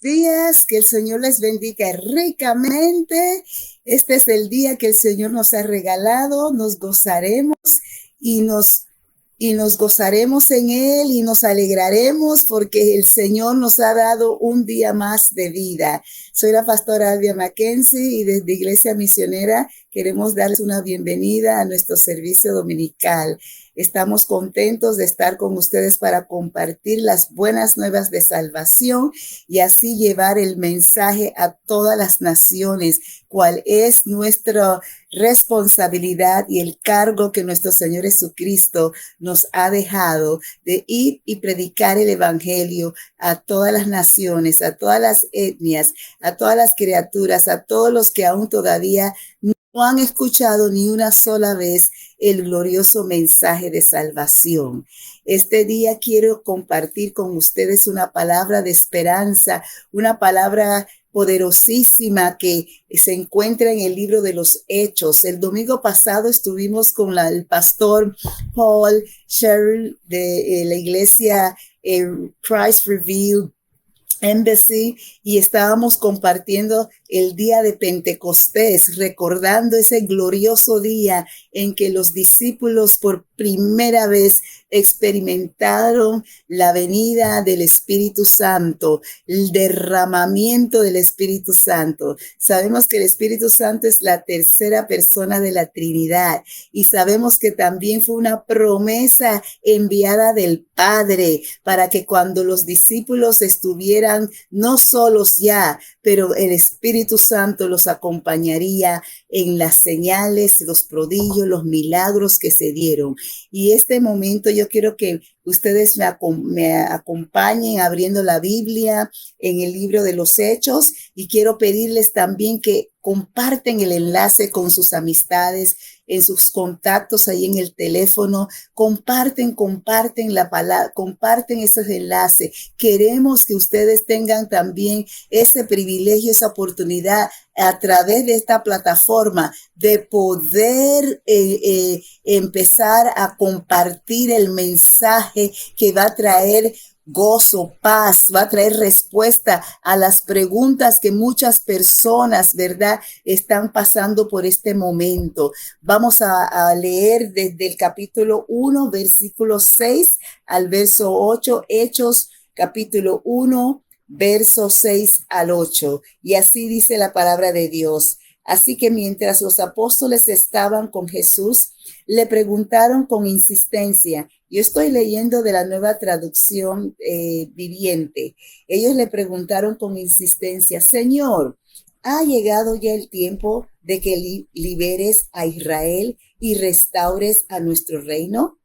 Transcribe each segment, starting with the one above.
días, que el Señor les bendiga ricamente. Este es el día que el Señor nos ha regalado, nos gozaremos y nos gozaremos en Él y nos alegraremos porque el Señor nos ha dado un día más de vida. Soy la pastora Albia Mackenzie y desde Iglesia Misionera queremos darles una bienvenida a nuestro servicio dominical. Estamos contentos de estar con ustedes para compartir las buenas nuevas de salvación y así llevar el mensaje a todas las naciones, cuál es nuestra responsabilidad y el cargo que nuestro Señor Jesucristo nos ha dejado de ir y predicar el evangelio a todas las naciones, a todas las etnias, a todas las criaturas, a todos los que aún todavía no han escuchado ni una sola vez el glorioso mensaje de salvación. Este día quiero compartir con ustedes una palabra de esperanza, una palabra poderosísima que se encuentra en el libro de los Hechos. El domingo pasado estuvimos con el pastor Paul Sherrill de la iglesia Christ Revealed Embassy y estábamos compartiendo el día de Pentecostés, recordando ese glorioso día en que los discípulos por primera vez experimentaron la venida del Espíritu Santo, el derramamiento del Espíritu Santo. Sabemos que el Espíritu Santo es la tercera persona de la Trinidad y sabemos que también fue una promesa enviada del Padre para que cuando los discípulos estuvieran no solos ya, pero el Espíritu Santo los acompañaría en las señales, los prodigios, los milagros que se dieron. Y este momento yo quiero que ustedes me acompañen abriendo la Biblia en el libro de los Hechos y quiero pedirles también que comparten el enlace con sus amistades, en sus contactos ahí en el teléfono, comparten la palabra, comparten esos enlaces. Queremos que ustedes tengan también ese privilegio, esa oportunidad a través de esta plataforma de poder empezar a compartir el mensaje que va a traer gozo, paz, va a traer respuesta a las preguntas que muchas personas, ¿verdad?, están pasando por este momento. Vamos a leer desde el capítulo 1, versículo 6 al verso 8, Hechos capítulo 1, verso 6 al 8. Y así dice la palabra de Dios. Así que mientras los apóstoles estaban con Jesús, le preguntaron con insistencia. Yo estoy leyendo de la Nueva Traducción Viviente. Ellos le preguntaron con insistencia, Señor, ¿ha llegado ya el tiempo de que liberes a Israel y restaures a nuestro reino?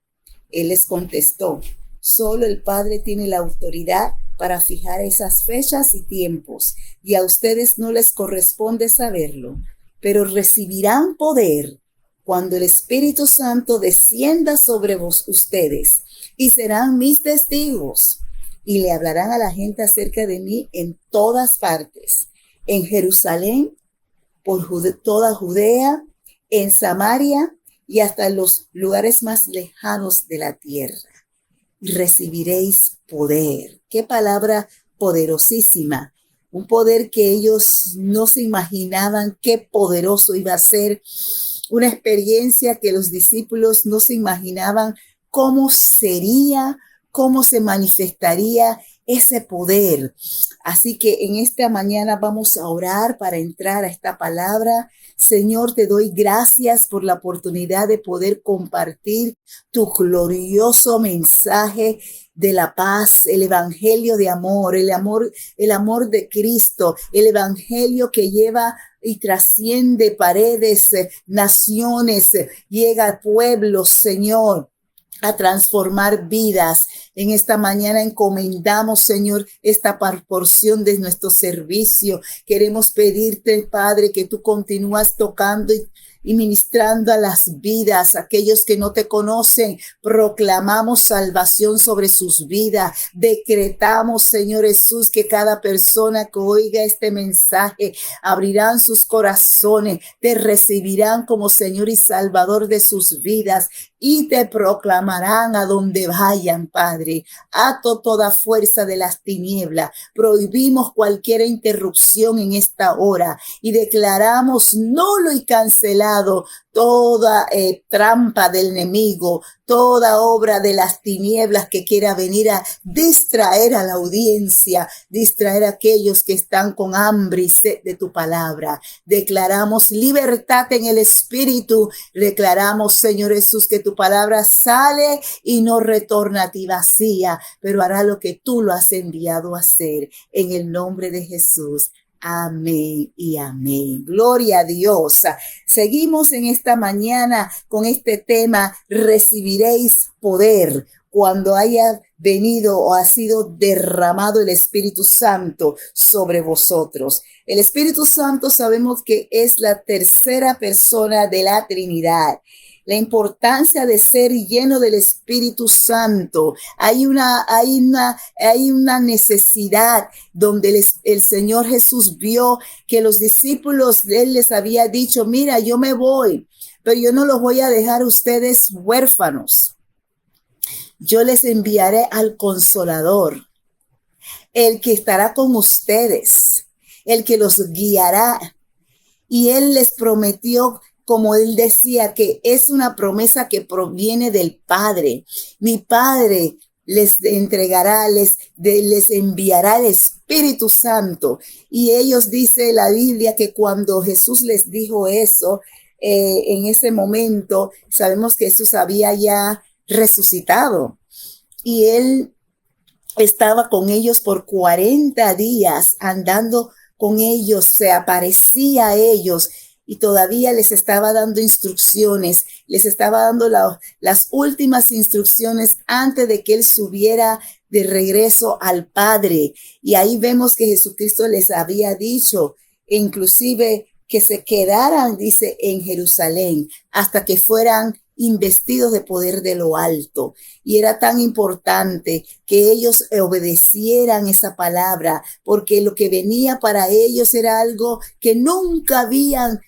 Él les contestó, solo el Padre tiene la autoridad para fijar esas fechas y tiempos, y a ustedes no les corresponde saberlo, pero recibirán poder cuando el Espíritu Santo descienda sobre ustedes, y serán mis testigos, y le hablarán a la gente acerca de mí en todas partes, en Jerusalén, por toda Judea, en Samaria, y hasta los lugares más lejanos de la tierra. Y recibiréis poder. Qué palabra poderosísima. Un poder que ellos no se imaginaban qué poderoso iba a ser. Una experiencia que los discípulos no se imaginaban cómo sería, cómo se manifestaría ese poder. Así que en esta mañana vamos a orar para entrar a esta palabra. Señor, te doy gracias por la oportunidad de poder compartir tu glorioso mensaje de la paz, el evangelio de amor, el amor de Cristo, el evangelio que lleva y trasciende paredes, naciones, llega a pueblos, Señor, a transformar vidas. En esta mañana encomendamos, Señor, esta porción de nuestro servicio. Queremos pedirte, Padre, que tú continúas tocando y ministrando a las vidas, aquellos que no te conocen. Proclamamos salvación sobre sus vidas. Decretamos, Señor Jesús, que cada persona que oiga este mensaje abrirán sus corazones, te recibirán como Señor y Salvador de sus vidas. y te proclamarán a donde vayan, Padre. Ato toda fuerza de las tinieblas. Prohibimos cualquier interrupción en esta hora y declaramos nulo y cancelado toda trampa del enemigo, toda obra de las tinieblas que quiera venir a distraer a la audiencia, distraer a aquellos que están con hambre y sed de tu palabra. Declaramos libertad en el Espíritu. Declaramos, Señor Jesús, que tu palabra sale y no retorna a ti vacía, pero hará lo que tú lo has enviado a hacer. En el nombre de Jesús. Amén y amén. Gloria a Dios. Seguimos en esta mañana con este tema: recibiréis poder cuando haya venido o ha sido derramado el Espíritu Santo sobre vosotros. El Espíritu Santo sabemos que es la tercera persona de la Trinidad. La importancia de ser lleno del Espíritu Santo. Hay una necesidad donde el Señor Jesús vio que los discípulos, Él les había dicho: mira, yo me voy, pero yo no los voy a dejar ustedes huérfanos. Yo les enviaré al Consolador, el que estará con ustedes, el que los guiará. Y Él les prometió, como Él decía, que es una promesa que proviene del Padre. Mi Padre les entregará, les enviará el Espíritu Santo. Y ellos, dice la Biblia, que cuando Jesús les dijo eso, en ese momento, sabemos que Jesús había ya resucitado. Y Él estaba con ellos por 40 días, andando con ellos, se aparecía a ellos. Y todavía les estaba dando instrucciones, les estaba dando las últimas instrucciones antes de que Él subiera de regreso al Padre. Y ahí vemos que Jesucristo les había dicho, inclusive, que se quedaran, dice, en Jerusalén hasta que fueran investidos de poder de lo alto. Y era tan importante que ellos obedecieran esa palabra, porque lo que venía para ellos era algo que nunca habían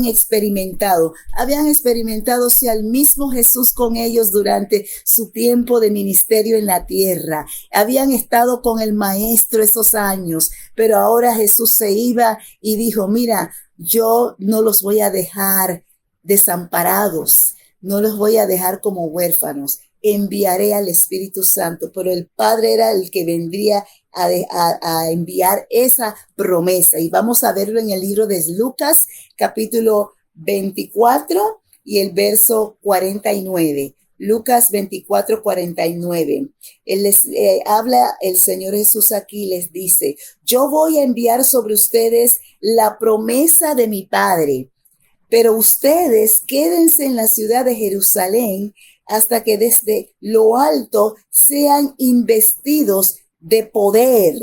experimentado. Habían experimentado sí al mismo Jesús con ellos durante su tiempo de ministerio en la tierra. Habían estado con el Maestro esos años, pero ahora Jesús se iba y dijo: mira, yo no los voy a dejar desamparados, no los voy a dejar como huérfanos. Enviaré al Espíritu Santo, pero el Padre era el que vendría a enviar esa promesa. Y vamos a verlo en el libro de Lucas, capítulo 24 y el verso 49. Lucas 24, 49. Él les habla el Señor Jesús aquí, les dice: yo voy a enviar sobre ustedes la promesa de mi Padre, pero ustedes quédense en la ciudad de Jerusalén hasta que desde lo alto sean investidos de poder.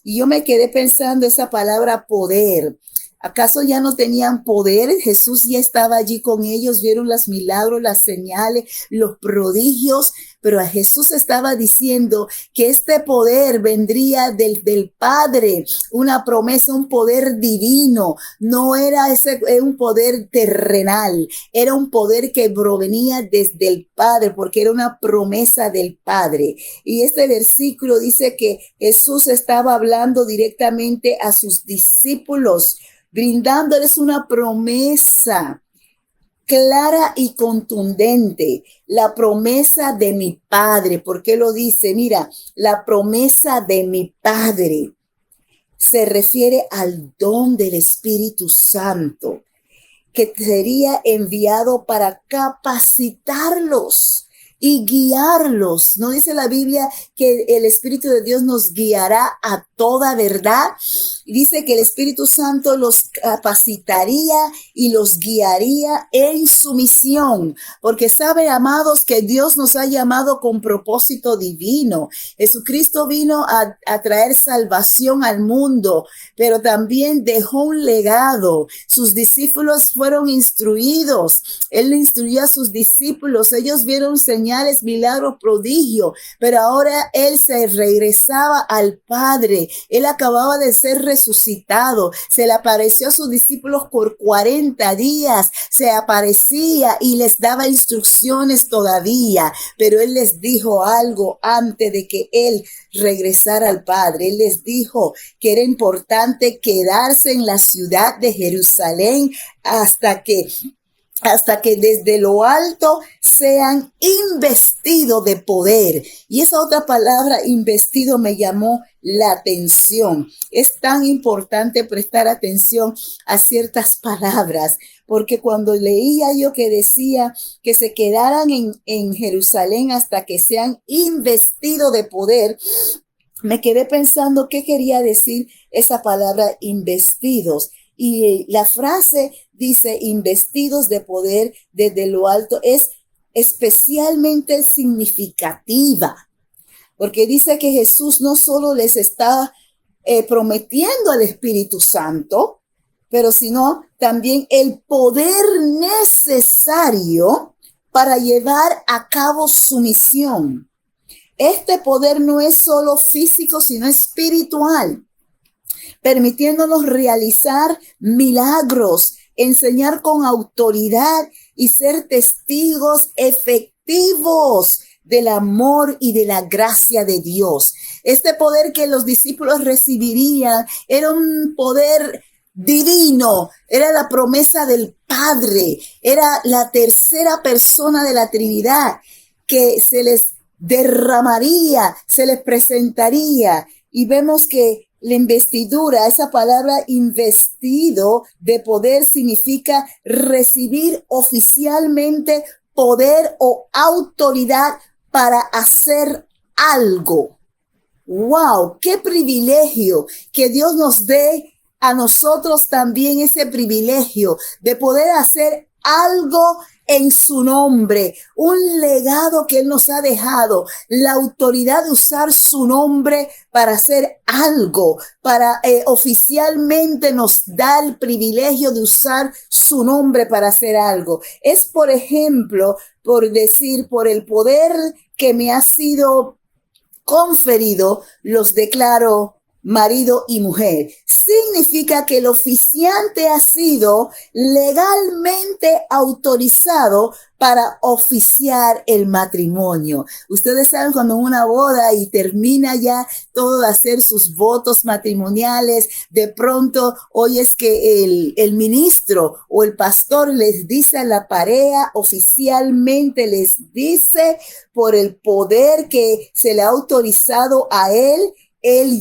Y yo me quedé pensando esa palabra poder. ¿Acaso ya no tenían poder? Jesús ya estaba allí con ellos, vieron los milagros, las señales, los prodigios, pero a Jesús estaba diciendo que este poder vendría del Padre, una promesa, un poder divino. No era un poder terrenal, era un poder que provenía desde el Padre, porque era una promesa del Padre. Y este versículo dice que Jesús estaba hablando directamente a sus discípulos, brindándoles una promesa clara y contundente, la promesa de mi Padre. ¿Por qué lo dice? Mira, la promesa de mi Padre se refiere al don del Espíritu Santo, que sería enviado para capacitarlos y guiarlos. ¿No dice la Biblia que el Espíritu de Dios nos guiará a toda verdad? Dice que el Espíritu Santo los capacitaría y los guiaría en su misión, porque sabe, amados, que Dios nos ha llamado con propósito divino. Jesucristo vino a traer salvación al mundo, pero también dejó un legado. Sus discípulos fueron instruidos. Él instruyó a sus discípulos. Ellos vieron señales, milagros, prodigios, pero ahora Él se regresaba al Padre. Él acababa de ser resucitado. Se le apareció a sus discípulos por 40 días. Se aparecía y les daba instrucciones todavía. Pero él les dijo algo antes de que él regresara al Padre. Él les dijo que era importante quedarse en la ciudad de Jerusalén hasta que desde lo alto sean investidos de poder. Y esa otra palabra, investido, me llamó la atención. Es tan importante prestar atención a ciertas palabras, porque cuando leía yo que decía que se quedaran en Jerusalén hasta que sean investidos de poder, me quedé pensando qué quería decir esa palabra investidos. Y la frase dice investidos de poder desde lo alto, es especialmente significativa, porque dice que Jesús no solo les está prometiendo al Espíritu Santo, pero sino también el poder necesario para llevar a cabo su misión. Este poder no es solo físico, sino espiritual, permitiéndonos realizar milagros, enseñar con autoridad y ser testigos efectivos del amor y de la gracia de Dios. Este poder que los discípulos recibirían era un poder divino, era la promesa del Padre, era la tercera persona de la Trinidad que se les derramaría, se les presentaría. Y vemos que la investidura, esa palabra investido de poder, significa recibir oficialmente poder o autoridad para hacer algo. ¡Wow! ¡Qué privilegio! Que Dios nos dé a nosotros también ese privilegio de poder hacer algo en su nombre, un legado que Él nos ha dejado, la autoridad de usar su nombre para hacer algo, para oficialmente nos da el privilegio de usar su nombre para hacer algo. Es, por ejemplo, por decir, por el poder que me ha sido conferido, los declaro marido y mujer. Significa que el oficiante ha sido legalmente autorizado para oficiar el matrimonio. Ustedes saben, cuando una boda y termina ya todo de hacer sus votos matrimoniales, de pronto hoy es que el ministro o el pastor les dice a la pareja, oficialmente les dice, por el poder que se le ha autorizado a él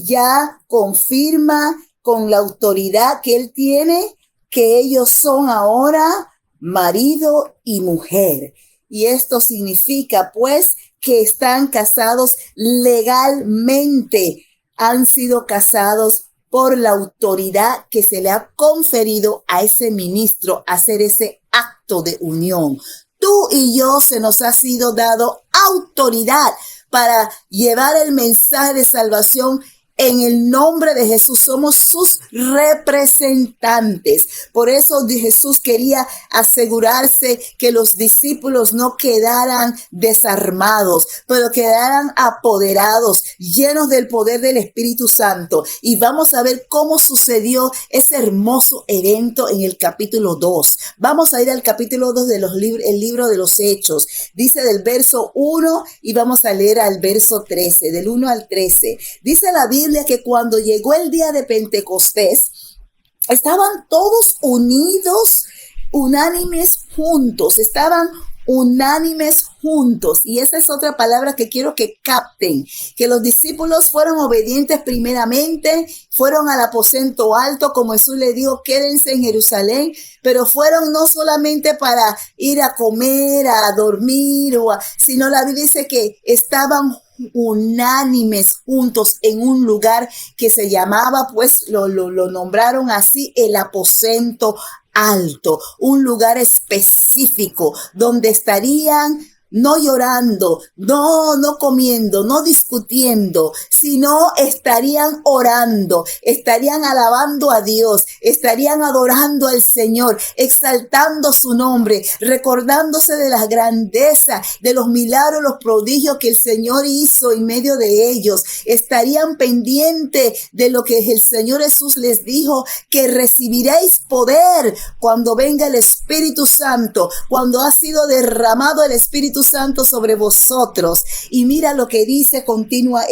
ya confirma con la autoridad que él tiene que ellos son ahora marido y mujer. Y esto significa, pues, que están casados legalmente, han sido casados por la autoridad que se le ha conferido a ese ministro hacer ese acto de unión. Tú y yo se nos ha sido dado autoridad para llevar el mensaje de salvación en el nombre de Jesús. Somos sus representantes. Por eso Jesús quería asegurarse que los discípulos no quedaran desarmados, pero quedaran apoderados, llenos del poder del Espíritu Santo. Y vamos a ver cómo sucedió ese hermoso evento en el capítulo 2. Vamos a ir al capítulo 2 de el libro de los Hechos. Dice del verso 1 y vamos a leer al verso 13, del 1 al 13. Dice la Biblia que cuando llegó el día de Pentecostés, estaban todos unidos, unánimes juntos, estaban unánimes juntos. Y esa es otra palabra que quiero que capten, que los discípulos fueron obedientes primeramente, fueron al aposento alto, como Jesús le dijo, quédense en Jerusalén, pero fueron no solamente para ir a comer, a dormir, sino la Biblia dice que estaban unánimes juntos en un lugar que se llamaba, pues lo nombraron así, el aposento alto, un lugar específico donde estarían no llorando, no comiendo, no discutiendo, sino estarían orando, estarían alabando a Dios, estarían adorando al Señor, exaltando su nombre, recordándose de la grandeza, de los milagros, los prodigios que el Señor hizo en medio de ellos. Estarían pendientes de lo que el Señor Jesús les dijo, que recibiréis poder cuando venga el Espíritu Santo, cuando ha sido derramado el Espíritu Santo sobre vosotros. Y mira lo que dice, continúa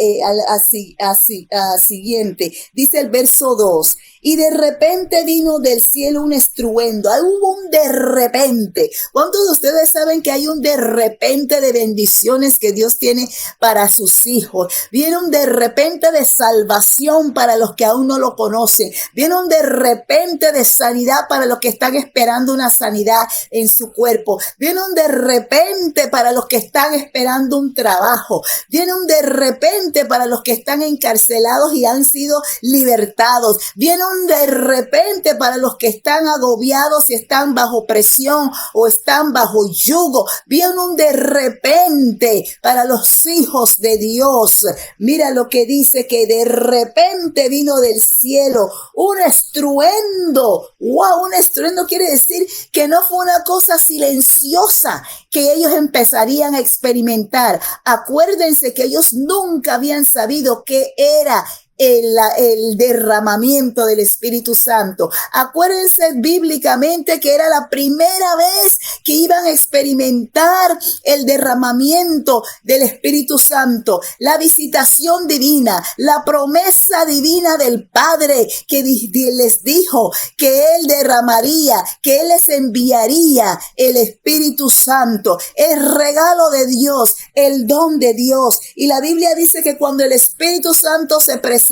siguiente, dice el verso 2. Y de repente vino del cielo un estruendo. Ahí hubo un de repente. ¿Cuántos de ustedes saben que hay un de repente de bendiciones que Dios tiene para sus hijos? Viene un de repente de salvación para los que aún no lo conocen. Viene un de repente de sanidad para los que están esperando una sanidad en su cuerpo. Viene un de repente para los que están esperando un trabajo. Viene un de repente para los que están encarcelados y han sido libertados. Viene un de repente para los que están agobiados y están bajo presión o están bajo yugo. Viene un de repente para los hijos de Dios. Mira lo que dice, que de repente vino del cielo un estruendo. ¡Wow! Un estruendo quiere decir que no fue una cosa silenciosa que ellos empezarían a experimentar. Acuérdense que ellos nunca habían sabido qué era el derramamiento del Espíritu Santo. Acuérdense bíblicamente que era la primera vez que iban a experimentar el derramamiento del Espíritu Santo, la visitación divina, la promesa divina del Padre que les dijo que Él derramaría, que Él les enviaría el Espíritu Santo, el regalo de Dios, el don de Dios. Y la Biblia dice que cuando el Espíritu Santo se presentó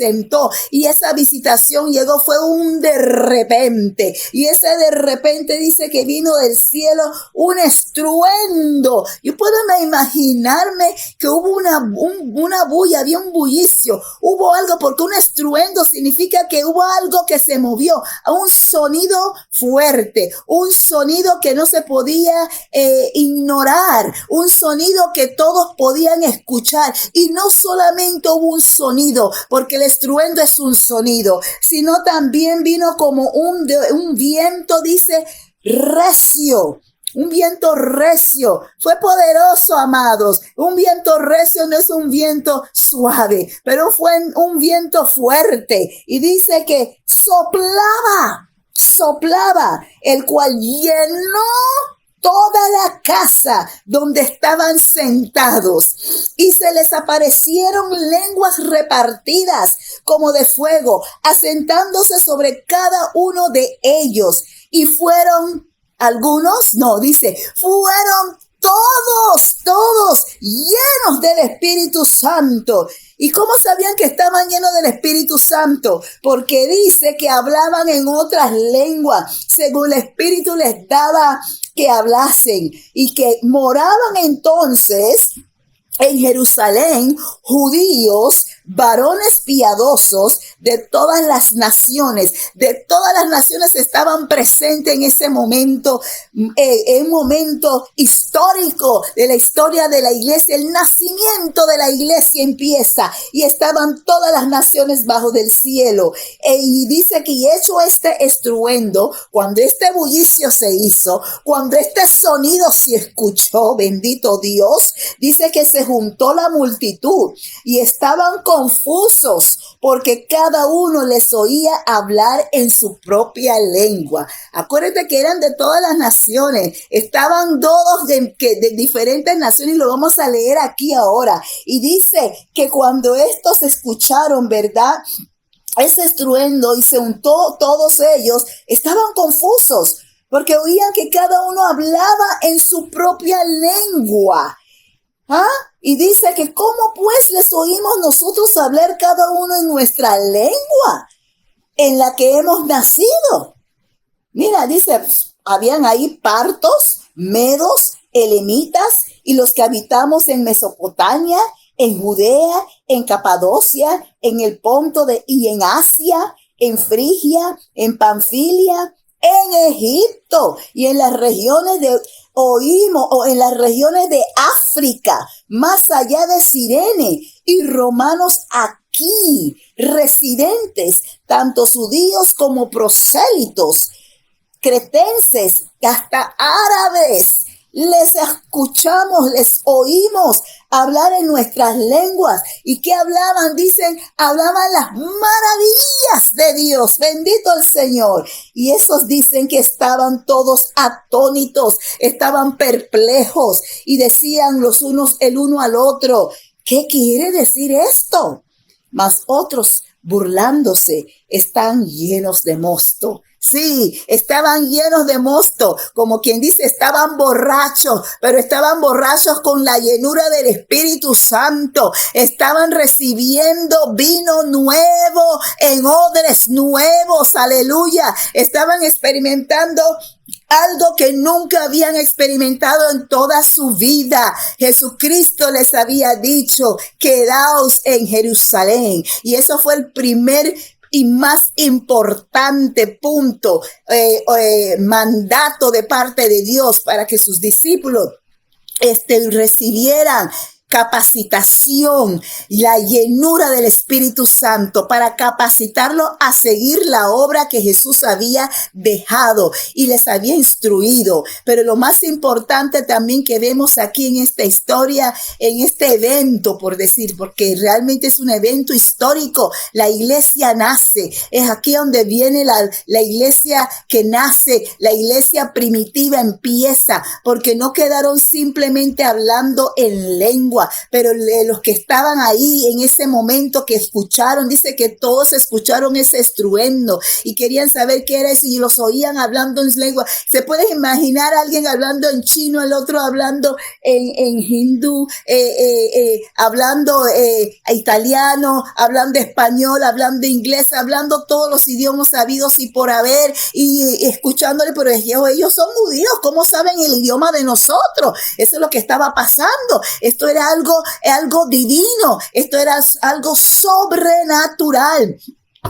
y esa visitación llegó, fue un de repente, y ese de repente dice que vino del cielo un estruendo. Yo puedo imaginarme que hubo una bulla, había un bullicio, hubo algo, porque un estruendo significa que hubo algo que se movió, un sonido fuerte, un sonido que no se podía ignorar, un sonido que todos podían escuchar. Y no solamente hubo un sonido, porque el estruendo es un sonido, sino también vino como un viento, dice, recio. Un viento recio. Fue poderoso, amados. Un viento recio no es un viento suave, pero fue un viento fuerte. Y dice que soplaba, el cual llenó toda la casa donde estaban sentados, y se les aparecieron lenguas repartidas como de fuego, asentándose sobre cada uno de ellos. Y fueron algunos, no, dice, fueron todos llenos del Espíritu Santo. ¿Y cómo sabían que estaban llenos del Espíritu Santo? Porque dice que hablaban en otras lenguas, según el Espíritu les daba que hablasen, y que moraban entonces en Jerusalén judíos, varones piadosos de todas las naciones. De todas las naciones estaban presentes en ese momento, un momento histórico de la historia de la iglesia. El nacimiento de la iglesia empieza y estaban todas las naciones bajo del cielo. Y dice que hecho este estruendo, cuando este bullicio se hizo, cuando este sonido se escuchó, bendito Dios, dice que se juntó la multitud y estaban confusos porque cada uno les oía hablar en su propia lengua. Acuérdate que eran de todas las naciones, estaban todos de diferentes naciones, y lo vamos a leer aquí ahora. Y dice que cuando estos escucharon, ¿verdad?, ese estruendo, y se untó, todos ellos estaban confusos porque oían que cada uno hablaba en su propia lengua. Y dice que ¿cómo pues les oímos nosotros hablar cada uno en nuestra lengua en la que hemos nacido? Mira, dice, habían ahí partos, medos, elamitas, y los que habitamos en Mesopotamia, en Judea, en Capadocia, en el Ponto y en Asia, en Frigia, en Panfilia, en Egipto y en las regiones oímos, o en las regiones de África, más allá de Cirene, y romanos aquí, residentes, tanto judíos como prosélitos, cretenses, hasta árabes, les escuchamos, les oímos hablar en nuestras lenguas. ¿Y qué hablaban? Dicen, hablaban las maravillas de Dios. Bendito el Señor. Y esos dicen que estaban todos atónitos, estaban perplejos y decían los unos el uno al otro, ¿qué quiere decir esto? Mas otros, burlándose, están llenos de mosto. Sí, estaban llenos de mosto, como quien dice, estaban borrachos, pero estaban borrachos con la llenura del Espíritu Santo. Estaban recibiendo vino nuevo en odres nuevos, aleluya. Estaban experimentando algo que nunca habían experimentado en toda su vida. Jesucristo les había dicho, quedaos en Jerusalén. Y eso fue el primer y más importante punto, mandato de parte de Dios para que sus discípulos recibieran capacitación, la llenura del Espíritu Santo para capacitarlo a seguir la obra que Jesús había dejado y les había instruido. Pero lo más importante también que vemos aquí en esta historia, en este evento, por decir, porque realmente es un evento histórico, la iglesia nace. Es aquí donde viene la iglesia que nace, la iglesia primitiva empieza, porque no quedaron simplemente hablando en lengua, pero los que estaban ahí en ese momento que escucharon, dice que todos escucharon ese estruendo y querían saber qué era eso y los oían hablando en lengua. Se puede imaginar a alguien hablando en chino, el otro hablando en hindú, hablando italiano, hablando español, hablando inglés, hablando todos los idiomas sabidos y por haber, y escuchándole, pero ellos son judíos, ¿cómo saben el idioma de nosotros? Eso es lo que estaba pasando. Esto era algo divino, esto era algo sobrenatural.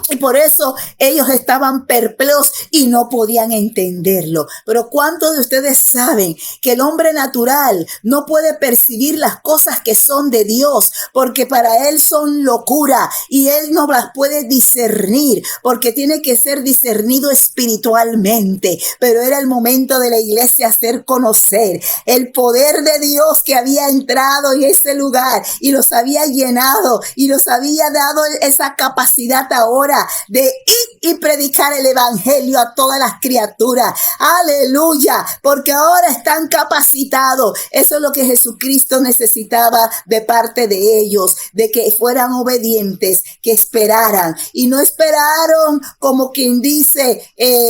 Y por eso ellos estaban perplejos y no podían entenderlo. Pero ¿cuántos de ustedes saben que el hombre natural no puede percibir las cosas que son de Dios? Porque para él son locura y él no las puede discernir porque tiene que ser discernido espiritualmente. Pero era el momento de la iglesia hacer conocer el poder de Dios que había entrado en ese lugar y los había llenado y los había dado esa capacidad ahora de ir y predicar el evangelio a todas las criaturas. Aleluya, porque ahora están capacitados. Eso es lo que Jesucristo necesitaba de parte de ellos, de que fueran obedientes, que esperaran. Y no esperaron como quien dice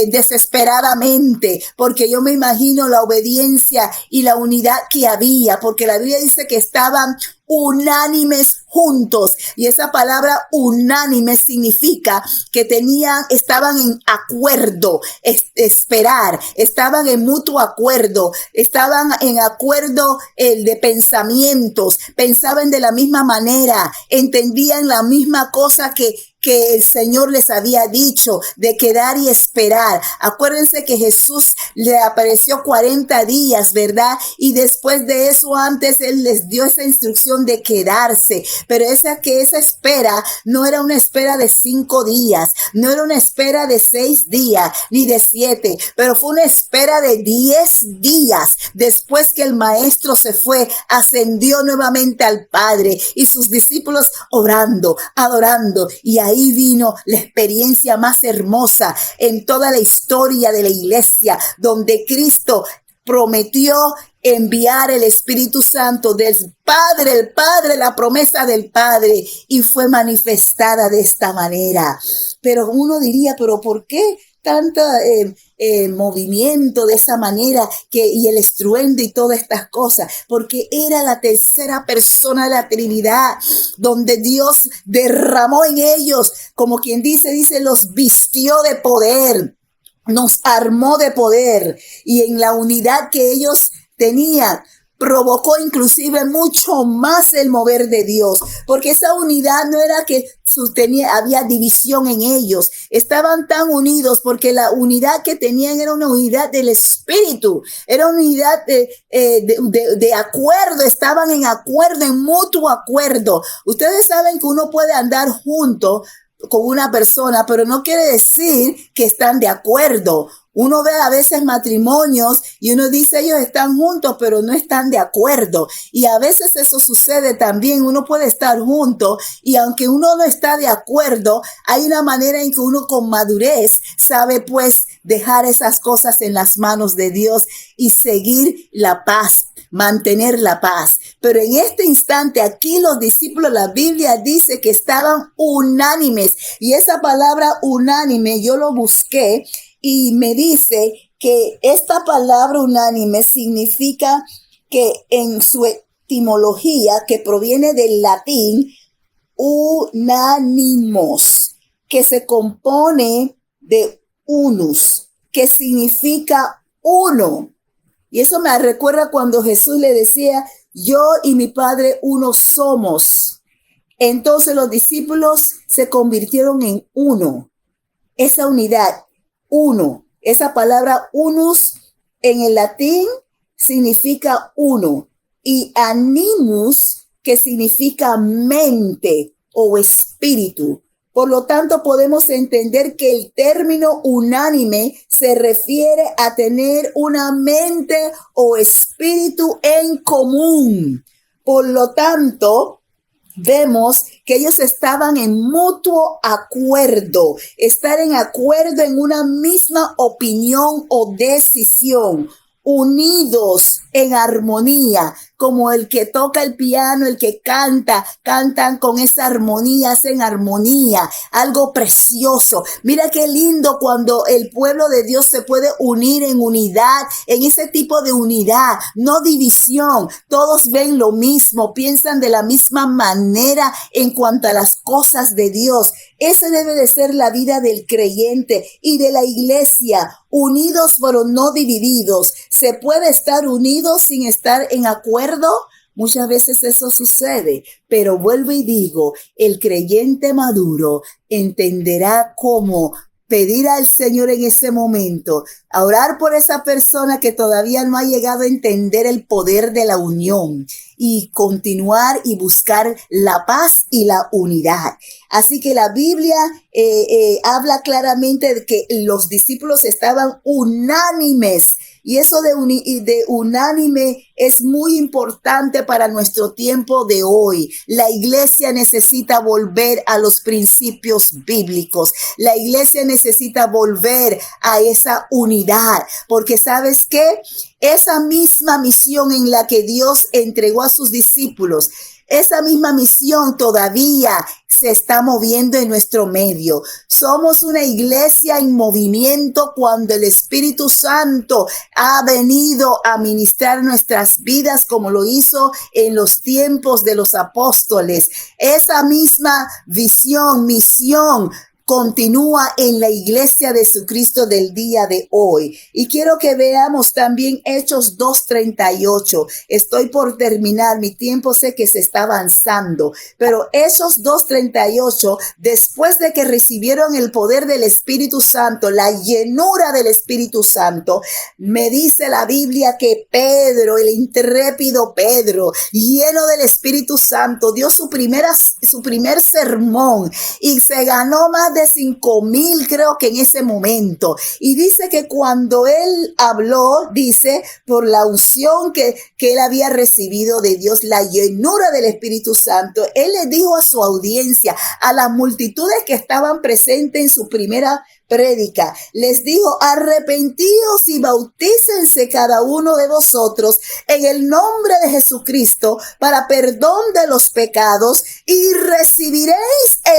desesperadamente, porque yo me imagino la obediencia y la unidad que había, porque la Biblia dice que estaban unánimes juntos, y esa palabra unánime significa que estaban en acuerdo, esperar, estaban en mutuo acuerdo, estaban en acuerdo de pensamientos, pensaban de la misma manera, entendían la misma cosa que el Señor les había dicho, de quedar y esperar. Acuérdense que Jesús le apareció 40 días, ¿verdad? Y después de eso, antes Él les dio esa instrucción de quedarse. Pero esa espera no era una espera de 5 días, no era una espera de 6 días, ni de 7, pero fue una espera de 10 días. Después que el maestro se fue, ascendió nuevamente al Padre y sus discípulos orando, adorando, y ahí vino la experiencia más hermosa en toda la historia de la iglesia, donde Cristo prometió enviar el Espíritu Santo del Padre, el Padre, la promesa del Padre, y fue manifestada de esta manera. Pero uno diría, ¿pero por qué tanto movimiento de esa manera y el estruendo y todas estas cosas? Porque era la tercera persona de la Trinidad, donde Dios derramó en ellos, como quien dice, los vistió de poder, nos armó de poder, y en la unidad que ellos tenían, provocó inclusive mucho más el mover de Dios, porque esa unidad no era que había división en ellos, estaban tan unidos porque la unidad que tenían era una unidad del espíritu, era una unidad de acuerdo, estaban en acuerdo, en mutuo acuerdo. Ustedes saben que uno puede andar junto con una persona, pero no quiere decir que están de acuerdo. Uno ve a veces matrimonios y uno dice ellos están juntos, pero no están de acuerdo. Y a veces eso sucede también. Uno puede estar junto y aunque uno no está de acuerdo, hay una manera en que uno con madurez sabe pues dejar esas cosas en las manos de Dios y seguir la paz, mantener la paz. Pero en este instante aquí los discípulos, la Biblia dice que estaban unánimes, y esa palabra unánime yo lo busqué y me dice que esta palabra unánime significa que en su etimología, que proviene del latín unánimos, que se compone de unus, que significa uno. Y eso me recuerda cuando Jesús le decía, yo y mi Padre uno somos. Entonces los discípulos se convirtieron en uno. Esa unidad, uno. Esa palabra unus en el latín significa uno. Y animus, que significa mente o espíritu. Por lo tanto, podemos entender que el término unánime se refiere a tener una mente o espíritu en común. Por lo tanto, vemos que ellos estaban en mutuo acuerdo, estar en acuerdo en una misma opinión o decisión, unidos en armonía, como el que toca el piano, el que canta, cantan con esa armonía, hacen armonía, algo precioso. Mira qué lindo cuando el pueblo de Dios se puede unir en unidad, en ese tipo de unidad, no división. Todos ven lo mismo, piensan de la misma manera en cuanto a las cosas de Dios. Esa debe de ser la vida del creyente y de la iglesia, unidos pero no divididos. ¿Se puede estar unidos sin estar en acuerdo? Muchas veces eso sucede, pero vuelvo y digo, el creyente maduro entenderá cómo pedir al Señor en ese momento, a orar por esa persona que todavía no ha llegado a entender el poder de la unión y continuar y buscar la paz y la unidad. Así que la Biblia habla claramente de que los discípulos estaban unánimes. Y eso de unánime es muy importante para nuestro tiempo de hoy. La iglesia necesita volver a los principios bíblicos. La iglesia necesita volver a esa unidad. Porque ¿sabes qué? Esa misma misión en la que Dios entregó a sus discípulos, esa misma misión todavía se está moviendo en nuestro medio. Somos una iglesia en movimiento cuando el Espíritu Santo ha venido a ministrar nuestras vidas como lo hizo en los tiempos de los apóstoles. Esa misma visión, misión, continúa en la iglesia de Jesucristo del día de hoy. Y quiero que veamos también Hechos 2:38. Estoy por terminar, mi tiempo sé que se está avanzando, pero Hechos 2:38, después de que recibieron el poder del Espíritu Santo, la llenura del Espíritu Santo, me dice la Biblia que Pedro, el intrépido Pedro, lleno del Espíritu Santo, dio su primer sermón y se ganó más de 5,000, creo que en ese momento. Y dice que cuando él habló, dice, por la unción que él había recibido de Dios, la llenura del Espíritu Santo, él le dijo a su audiencia, a las multitudes que estaban presentes en su primera prédica, les dijo, arrepentíos y bautícense cada uno de vosotros en el nombre de Jesucristo para perdón de los pecados y recibiréis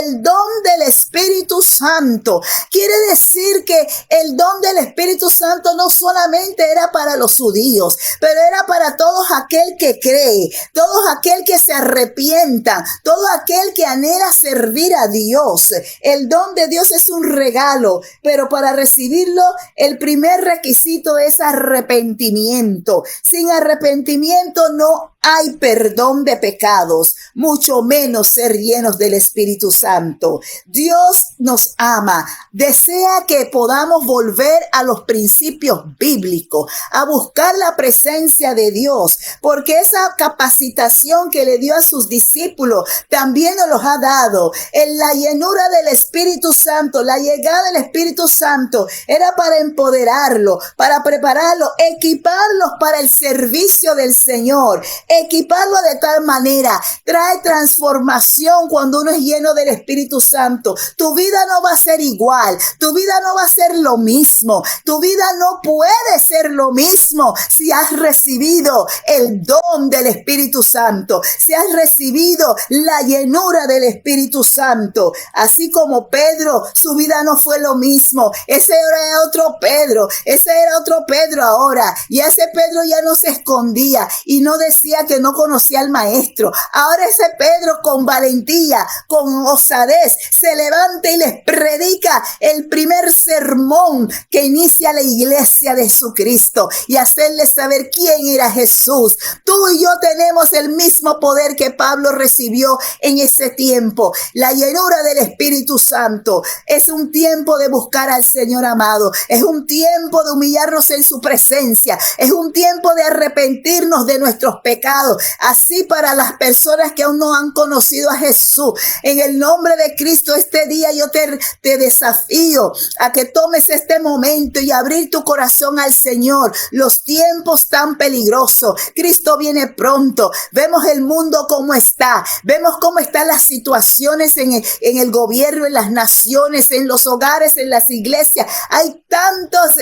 el don del Espíritu Espíritu Santo. Quiere decir que el don del Espíritu Santo no solamente era para los judíos, pero era para todos aquel que cree, todo aquel que se arrepienta, todo aquel que anhela servir a Dios. El don de Dios es un regalo, pero para recibirlo, el primer requisito es arrepentimiento. Sin arrepentimiento no hay perdón de pecados, mucho menos ser llenos del Espíritu Santo. Dios nos ama, desea que podamos volver a los principios bíblicos, a buscar la presencia de Dios, porque esa capacitación que le dio a sus discípulos también nos los ha dado. En la llenura del Espíritu Santo, la llegada del Espíritu Santo era para empoderarlo, para prepararlo, equiparlos para el servicio del Señor. Equiparlo de tal manera, trae transformación cuando uno es lleno del Espíritu Santo. Tu vida no va a ser igual, tu vida no va a ser lo mismo, tu vida no puede ser lo mismo si has recibido el don del Espíritu Santo, si has recibido la llenura del Espíritu Santo. Así como Pedro, su vida no fue lo mismo, ese era otro Pedro ahora, y ese Pedro ya no se escondía y no decía que no conocía al maestro. Ahora ese Pedro con valentía, con osadez, se levanta y les predica el primer sermón que inicia la iglesia de Jesucristo y hacerles saber quién era Jesús. Tú y yo tenemos el mismo poder que Pablo recibió en ese tiempo. La llenura del Espíritu Santo es un tiempo de buscar al Señor amado, es un tiempo de humillarnos en su presencia, es un tiempo de arrepentirnos de nuestros pecados. Así para las personas que aún no han conocido a Jesús, en el nombre de Cristo, este día yo te desafío a que tomes este momento y abrir tu corazón al Señor. Los tiempos tan peligrosos, Cristo viene pronto. Vemos el mundo como está, vemos cómo están las situaciones en el gobierno, en las naciones, en los hogares, en las iglesias. Hay tantos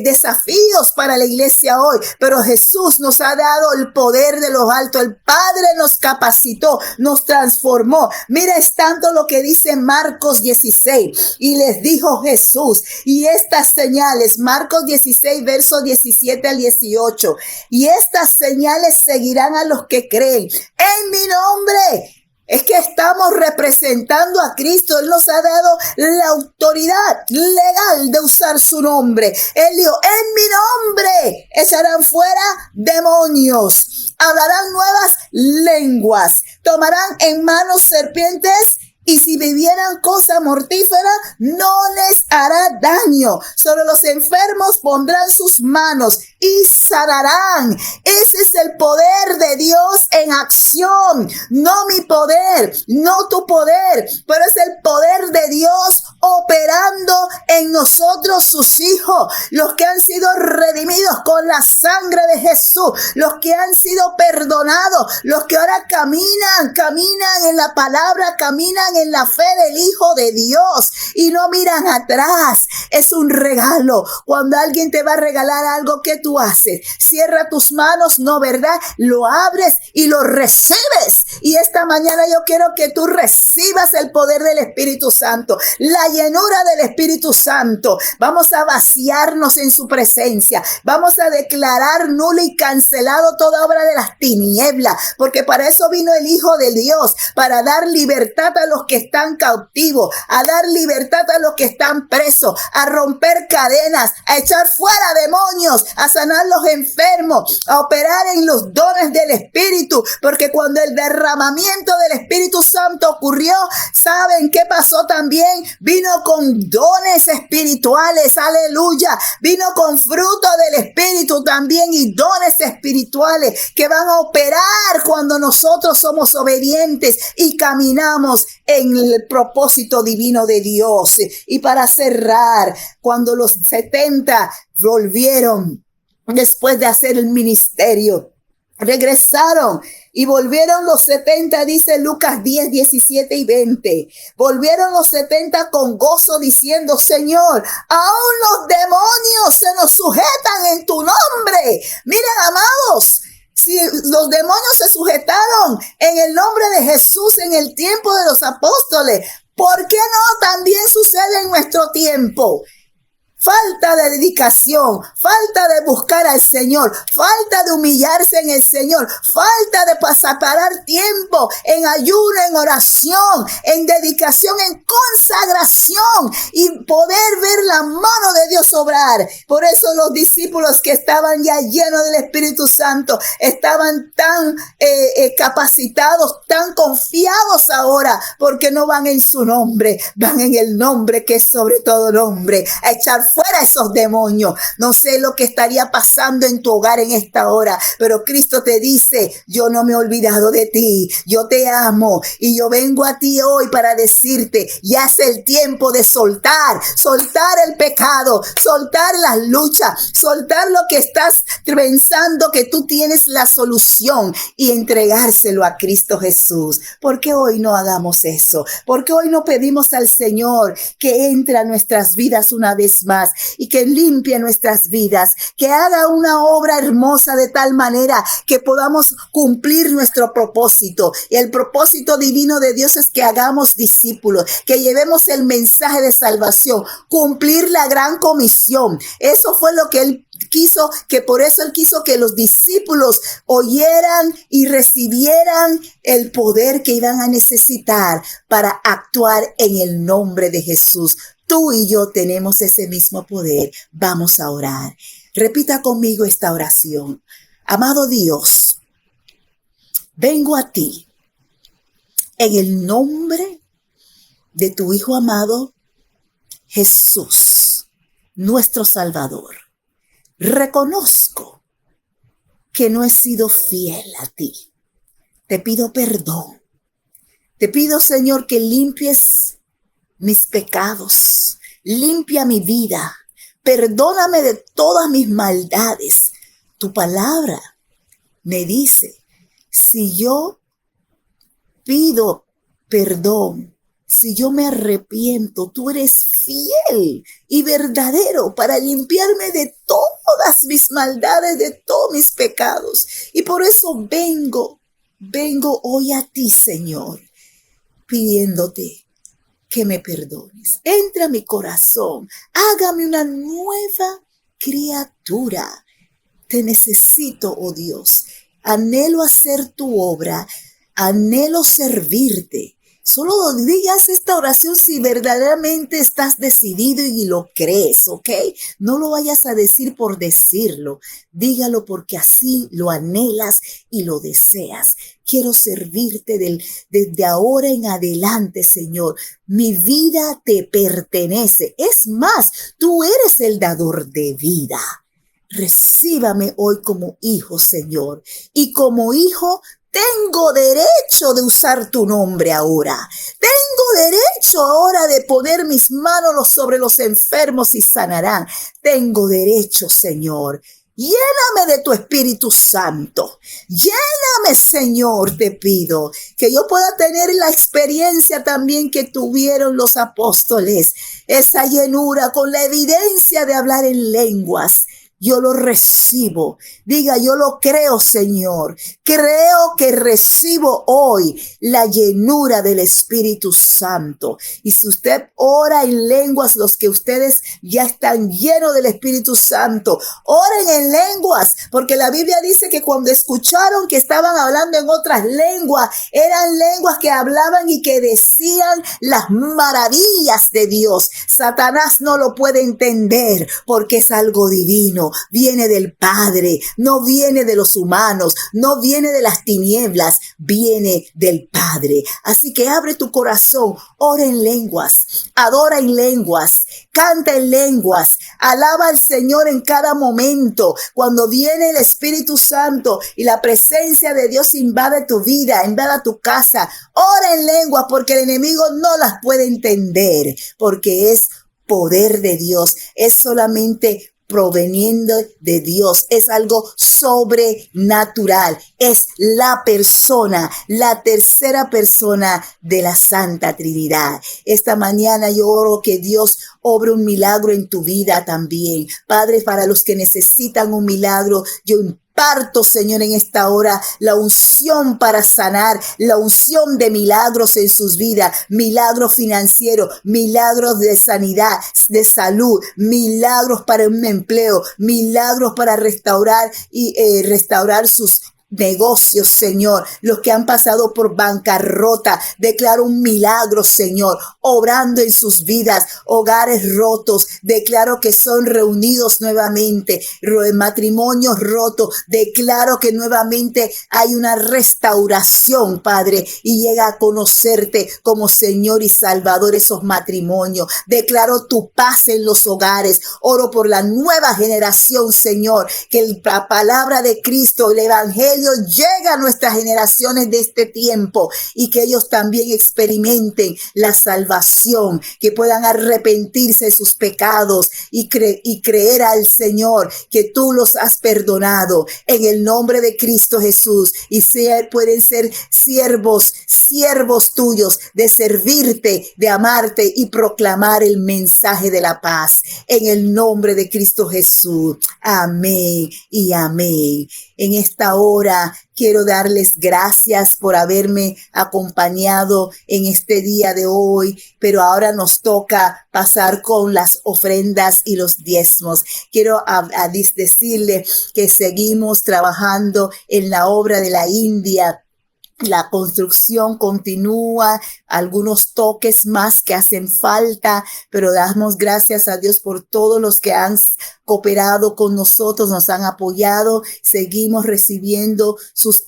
desafíos para la iglesia hoy, pero Jesús nos ha dado el poder de los alto. El Padre nos capacitó, nos transformó. Mira, es tanto lo que dice Marcos 16. Y les dijo Jesús, y estas señales, Marcos 16, versos 17 al 18. Y estas señales seguirán a los que creen en mi nombre. Es que estamos representando a Cristo. Él nos ha dado la autoridad legal de usar su nombre. Él dijo, en mi nombre echarán fuera demonios, hablarán nuevas lenguas, tomarán en manos serpientes, y si bebieran cosa mortífera, no les hará daño. Sobre los enfermos pondrán sus manos y sanarán. Ese es el poder de Dios en acción. No mi poder, no tu poder, pero es el poder de Dios operando en nosotros, sus hijos, los que han sido redimidos con la sangre de Jesús, los que han sido perdonados, los que ahora caminan en la palabra, caminan en la fe del Hijo de Dios y no miran atrás. Es un regalo. Cuando alguien te va a regalar algo, ¿qué tú haces? Cierra tus manos, ¿no, verdad? Lo abres y lo recibes. Y esta mañana yo quiero que tú recibas el poder del Espíritu Santo, la llenura del Espíritu Santo. Vamos a vaciarnos en su presencia. Vamos a declarar nulo y cancelado toda obra de las tinieblas, porque para eso vino el Hijo de Dios, para dar libertad a los que están cautivos, a dar libertad a los que están presos, a romper cadenas, a echar fuera demonios, a sanar los enfermos, a operar en los dones del Espíritu, porque cuando el derramamiento del Espíritu Santo ocurrió, ¿saben qué pasó también? Vino con dones espirituales, aleluya, vino con fruto del Espíritu también y dones espirituales que van a operar cuando nosotros somos obedientes y caminamos en el propósito divino de Dios. Y para cerrar, cuando los 70 volvieron después de hacer el ministerio, regresaron y volvieron los 70, dice Lucas 10, 17 y 20. Volvieron los 70 con gozo diciendo, Señor, aún los demonios se nos sujetan en tu nombre. Miren, amados, si los demonios se sujetaron en el nombre de Jesús en el tiempo de los apóstoles, ¿Por qué no también sucede en nuestro tiempo? Falta de dedicación, falta de buscar al Señor, falta de humillarse en el Señor, falta de parar tiempo en ayuno, en oración, en dedicación, en consagración y poder ver la mano de Dios obrar. Por eso los discípulos que estaban ya llenos del Espíritu Santo estaban tan capacitados, tan confiados ahora, porque no van en su nombre, van en el nombre que es sobre todo nombre, a echar fuera esos demonios. No sé lo que estaría pasando en tu hogar en esta hora, pero Cristo te dice: yo no me he olvidado de ti, yo te amo y yo vengo a ti hoy para decirte: ya es el tiempo de soltar el pecado, soltar las luchas, soltar lo que estás pensando que tú tienes la solución y entregárselo a Cristo Jesús. ¿Por qué hoy no hagamos eso? ¿Por qué hoy no pedimos al Señor que entre a nuestras vidas una vez más y que limpie nuestras vidas, que haga una obra hermosa de tal manera que podamos cumplir nuestro propósito? Y el propósito divino de Dios es que hagamos discípulos, que llevemos el mensaje de salvación, cumplir la gran comisión. Eso fue lo que Él quiso, que por eso Él quiso que los discípulos oyeran y recibieran el poder que iban a necesitar para actuar en el nombre de Jesús. Tú y yo tenemos ese mismo poder. Vamos a orar. Repita conmigo esta oración. Amado Dios, vengo a ti en el nombre de tu Hijo amado Jesús, nuestro Salvador. Reconozco que no he sido fiel a ti. Te pido perdón. Te pido, Señor, que limpies mis pecados, limpia mi vida, perdóname de todas mis maldades. Tu palabra me dice: si yo pido perdón, si yo me arrepiento, tú eres fiel y verdadero para limpiarme de todas mis maldades, de todos mis pecados. Y por eso vengo hoy a ti, Señor, pidiéndote que me perdones. Entra a mi corazón, hágame una nueva criatura. Te necesito, oh Dios. Anhelo hacer tu obra, anhelo servirte. Solo digas esta oración si verdaderamente estás decidido y lo crees, ¿ok? No lo vayas a decir por decirlo. Dígalo porque así lo anhelas y lo deseas. Quiero servirte desde ahora en adelante, Señor. Mi vida te pertenece. Es más, tú eres el dador de vida. Recíbame hoy como hijo, Señor. Y como hijo, tengo derecho de usar tu nombre ahora. Tengo derecho ahora de poner mis manos sobre los enfermos y sanarán. Tengo derecho, Señor. Lléname de tu Espíritu Santo. Lléname, Señor, te pido. Que yo pueda tener la experiencia también que tuvieron los apóstoles. Esa llenura con la evidencia de hablar en lenguas. Yo lo recibo. Diga: yo lo creo, Señor. Creo que recibo hoy la llenura del Espíritu Santo. Y si usted ora en lenguas, los que ustedes ya están llenos del Espíritu Santo, oren en lenguas, porque la Biblia dice que cuando escucharon que estaban hablando en otras lenguas, eran lenguas que hablaban y que decían las maravillas de Dios. Satanás no lo puede entender porque es algo divino. Viene del Padre, no viene de los humanos, no viene de las tinieblas, viene del Padre. Así que abre tu corazón, ora en lenguas, adora en lenguas, canta en lenguas, alaba al Señor en cada momento. Cuando viene el Espíritu Santo y la presencia de Dios invade tu vida, invade tu casa, ora en lenguas porque el enemigo no las puede entender, porque es poder de Dios, es solamente proveniendo de Dios, es algo sobrenatural, es la persona, la tercera persona de la Santa Trinidad. Esta mañana yo oro que Dios obre un milagro en tu vida también. Padre, para los que necesitan un milagro, yo imparto, Señor, en esta hora la unción para sanar, la unción de milagros en sus vidas, milagros financieros, milagros de sanidad, de salud, milagros para un empleo, milagros para restaurar y restaurar sus negocios, Señor, los que han pasado por bancarrota. Declaro un milagro, Señor, obrando en sus vidas, hogares rotos. Declaro que son reunidos nuevamente, matrimonios rotos. Declaro que nuevamente hay una restauración, Padre, y llega a conocerte como Señor y Salvador esos matrimonios. Declaro tu paz en los hogares. Oro por la nueva generación, Señor, que la palabra de Cristo, el evangelio, llega a nuestras generaciones de este tiempo y que ellos también experimenten la salvación, que puedan arrepentirse de sus pecados y creer al Señor que tú los has perdonado en el nombre de Cristo Jesús, y pueden ser siervos tuyos, de servirte, de amarte y proclamar el mensaje de la paz en el nombre de Cristo Jesús. Amén y amén. En esta hora quiero darles gracias por haberme acompañado en este día de hoy, pero ahora nos toca pasar con las ofrendas y los diezmos. Quiero decirle que seguimos trabajando en la obra de la India. La construcción continúa, algunos toques más que hacen falta, pero damos gracias a Dios por todos los que han cooperado con nosotros, nos han apoyado. Seguimos recibiendo sus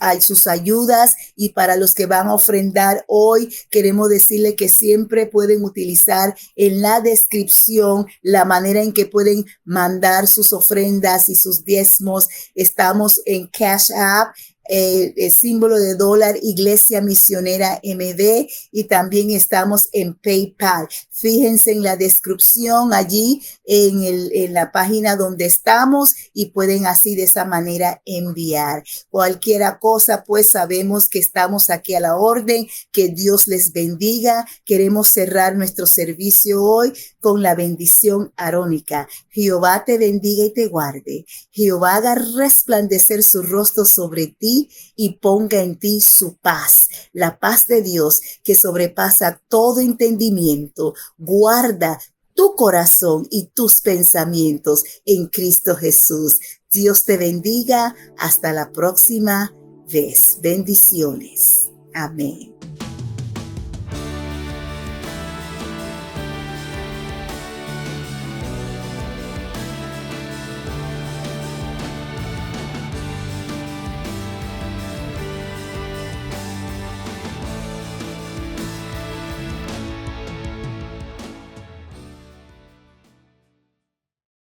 ayudas, y para los que van a ofrendar hoy, queremos decirle que siempre pueden utilizar en la descripción la manera en que pueden mandar sus ofrendas y sus diezmos. Estamos en Cash App, el símbolo de dólar, Iglesia Misionera MD, y también estamos en PayPal. Fíjense en la descripción allí en la página donde estamos, y pueden así de esa manera enviar cualquier cosa. Pues sabemos que estamos aquí a la orden. Que Dios les bendiga. Queremos cerrar nuestro servicio hoy con la bendición arónica. Jehová te bendiga y te guarde. Jehová haga resplandecer su rostro sobre ti y ponga en ti su paz. La paz de Dios, que sobrepasa todo entendimiento, guarda tu corazón y tus pensamientos en Cristo Jesús. Dios te bendiga. Hasta la próxima vez. Bendiciones. Amén.